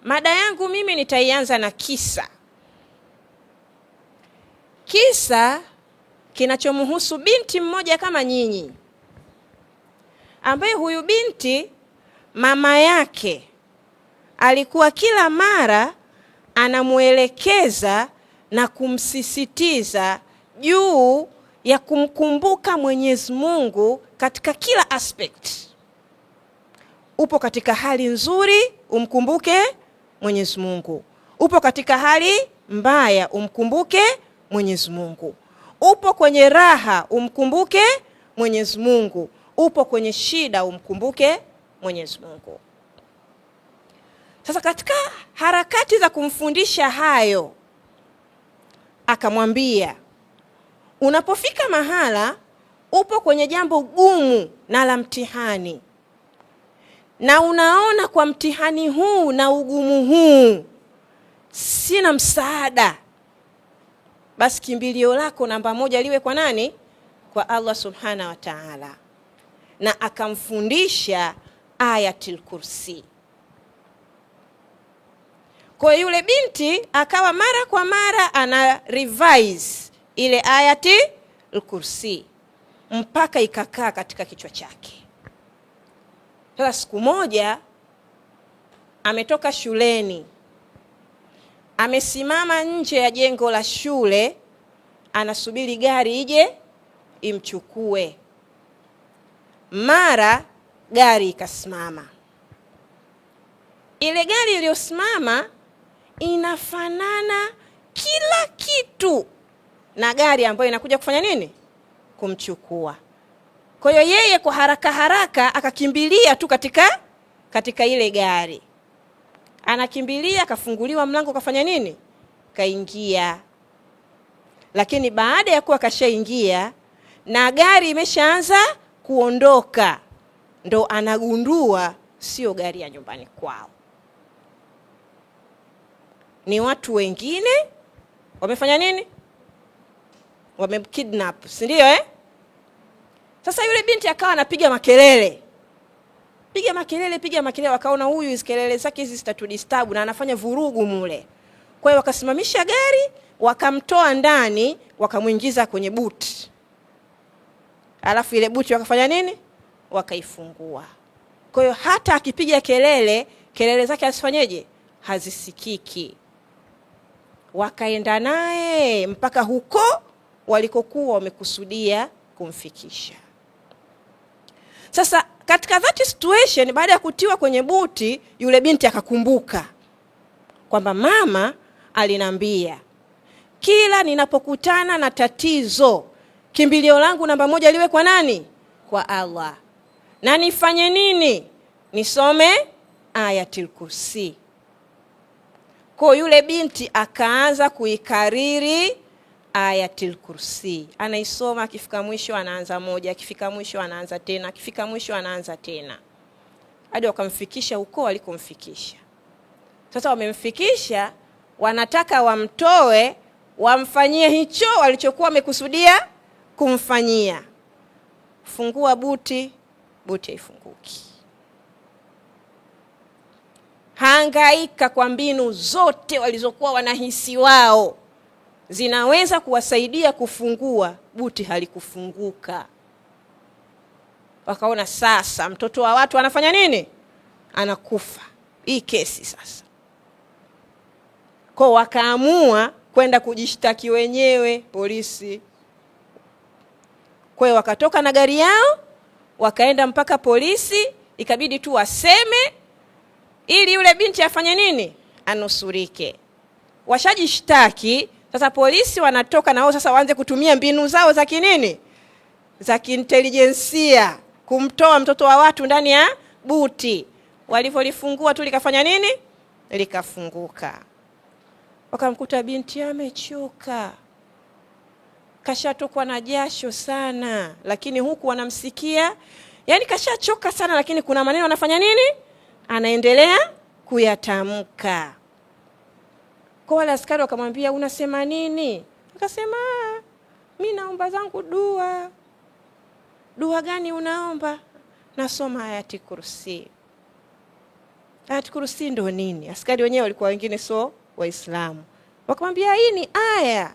Mada yangu mimi nitaianza na kisa. Kisa kinachomhusu binti mmoja kama nyinyi, ambaye huyu binti mama yake alikuwa kila mara anamuelekeza na kumsisitiza juu ya kumkumbuka Mwenyezi Mungu katika kila aspect. Upo katika hali nzuri, umkumbuke Mwenyezi Mungu. Upo katika hali mbaya, umkumbuke Mwenyezi Mungu. Upo kwenye raha, umkumbuke Mwenyezi Mungu. Upo kwenye shida, umkumbuke Mwenyezi Mungu. Sasa katika harakati za kumfundisha hayo, akamwambia, unapofika mahala upo kwenye jambo gumu na la mtihani, na unaona kwa mtihani huu na ugumu huu sina msaada, basi kimbilio lako namba moja liwe kwa nani? Kwa Allah subhanahu wa ta'ala. Na akamfundisha Ayatul Kursi. Kwa yule binti akawa mara kwa mara ana revise ile Ayatul Kursi mpaka ikakaa katika kichwa chake. Sasa siku moja ametoka shuleni, amesimama nje ya jengo la shule, anasubiri gari ije imchukue. Mara gari ikasimama. Ile gari iliyosimama inafanana kila kitu na gari ambayo inakuja kufanya nini? Kumchukua. Kwa hiyo yeye kwa haraka haraka akakimbilia tu katika ile gari. Anakimbilia, akafunguliwa mlango, kafanya nini? Kaingia. Lakini baada ya kuwa kashaingia na gari imeshaanza kuondoka, ndo anagundua sio gari ya nyumbani kwao, ni watu wengine wamefanya nini? Wamekidnap, si ndio Sasa yule binti akawa anapiga makelele. Piga makelele, wakaona huyu hizo kelele zake hizi zitatudisturb na anafanya vurugu mule. Kwa hiyo wakasimamisha gari, wakamtoa ndani, wakamuingiza kwenye buti. Alafu ile buti wakafanya nini? Wakaifungua. Kwa hiyo hata akipiga kelele zake asifanyeje? Hazisikiki. Wakaenda naye mpaka huko walikokuwa wamekusudia kumfikisha. Sasa katika that situation, baada ya kutiwa kwenye buti, yule binti akakumbuka kwamba mama alinambia, kila ninapokutana na tatizo, kimbilio langu namba moja liwe kwa nani? Kwa Allah. Na nifanye nini? Nisome Ayatul Kursi. Kwa yule binti akaanza kuikariri Ayatul Kursi. Anaisoma, akifika mwisho anaanza moja, akifika mwisho anaanza tena, akifika mwisho anaanza tena. Hadi wakamfikisha huko walikomfikisha. Sasa wamemfikisha, wanataka wamtoe, wamfanyie hicho walichokuwa wamekusudia kumfanyia. Fungua buti haifunguki. Hangaika kwa mbinu zote walizokuwa wanahisi wao zinaweza kuwasaidia kufungua, buti halikufunguka. Wakaona sasa mtoto wa watu anafanya nini? Anakufa. Hii kesi sasa. Kwa wakaamua kwenda kujishtaki wenyewe polisi. Kwa hiyo wakatoka na gari yao, wakaenda mpaka polisi, ikabidi tu waseme ili yule binti afanye nini? Anusurike. Washajishtaki, sasa polisi wanatoka na wao sasa waanze kutumia mbinu zao za kinini? Za kiintelijensia kumtoa mtoto wa watu ndani ya buti. Walivyolifungua tu likafanya nini? Likafunguka. Wakamkuta binti amechoka, kashatokwa na jasho sana, lakini huku wanamsikia, yani kashachoka sana, lakini kuna maneno anafanya nini? Anaendelea kuyatamka. Kwa wale askari wakamwambia, unasema nini? Akasema, mimi naomba zangu dua. Dua gani unaomba? Nasoma Ayatul Kursi. Ayatul Kursi ndio nini? Askari wenyewe walikuwa wengine sio Waislamu. Wakamwambia hii ni aya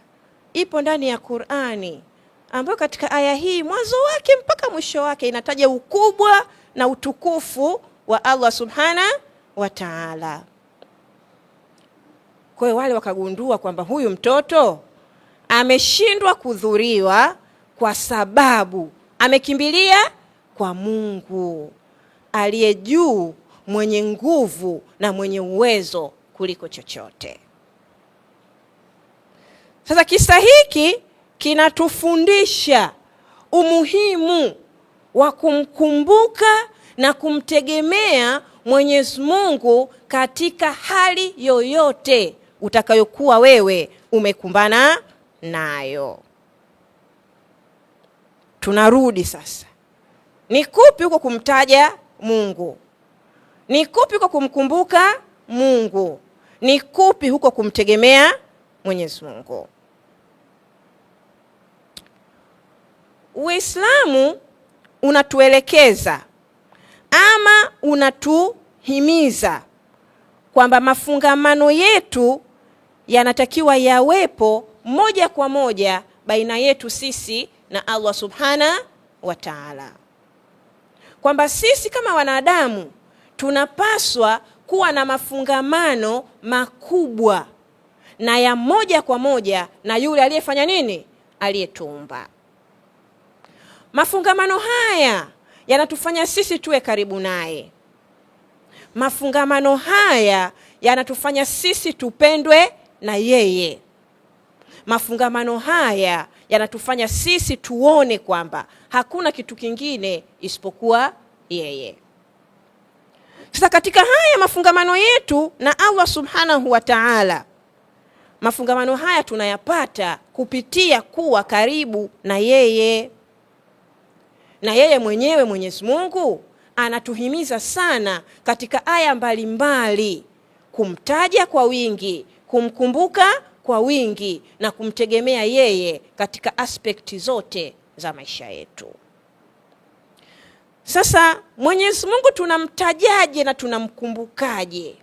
ipo ndani ya Qur'ani, ambayo katika aya hii mwanzo wake mpaka mwisho wake inataja ukubwa na utukufu wa Allah subhana wa ta'ala. Kwa hiyo wale wakagundua kwamba huyu mtoto ameshindwa kudhuriwa kwa sababu amekimbilia kwa Mungu aliye juu, mwenye nguvu na mwenye uwezo kuliko chochote. Sasa kisa hiki kinatufundisha umuhimu wa kumkumbuka na kumtegemea Mwenyezi Mungu katika hali yoyote utakayokuwa wewe umekumbana nayo. Tunarudi sasa. Ni kupi huko kumtaja Mungu? Ni kupi huko kumkumbuka Mungu? Ni kupi huko kumtegemea Mwenyezi Mungu? Uislamu unatuelekeza ama unatuhimiza kwamba mafungamano yetu yanatakiwa yawepo moja kwa moja baina yetu sisi na Allah subhana wa ta'ala. Kwamba sisi kama wanadamu tunapaswa kuwa na mafungamano makubwa na ya moja kwa moja na yule aliyefanya nini? Aliyetuumba. Mafungamano haya yanatufanya sisi tuwe karibu naye. Mafungamano haya yanatufanya sisi tupendwe na yeye. Mafungamano haya yanatufanya sisi tuone kwamba hakuna kitu kingine isipokuwa yeye. Sasa katika haya mafungamano yetu na Allah subhanahu wa ta'ala, mafungamano haya tunayapata kupitia kuwa karibu na yeye. Na yeye mwenyewe Mwenyezi Mungu anatuhimiza sana katika aya mbalimbali kumtaja kwa wingi, kumkumbuka kwa wingi na kumtegemea yeye katika aspekti zote za maisha yetu. Sasa Mwenyezi Mungu tunamtajaje na tunamkumbukaje?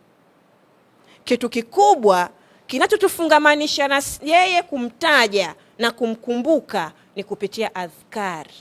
Kitu kikubwa kinachotufungamanisha na yeye kumtaja na kumkumbuka ni kupitia adhkari.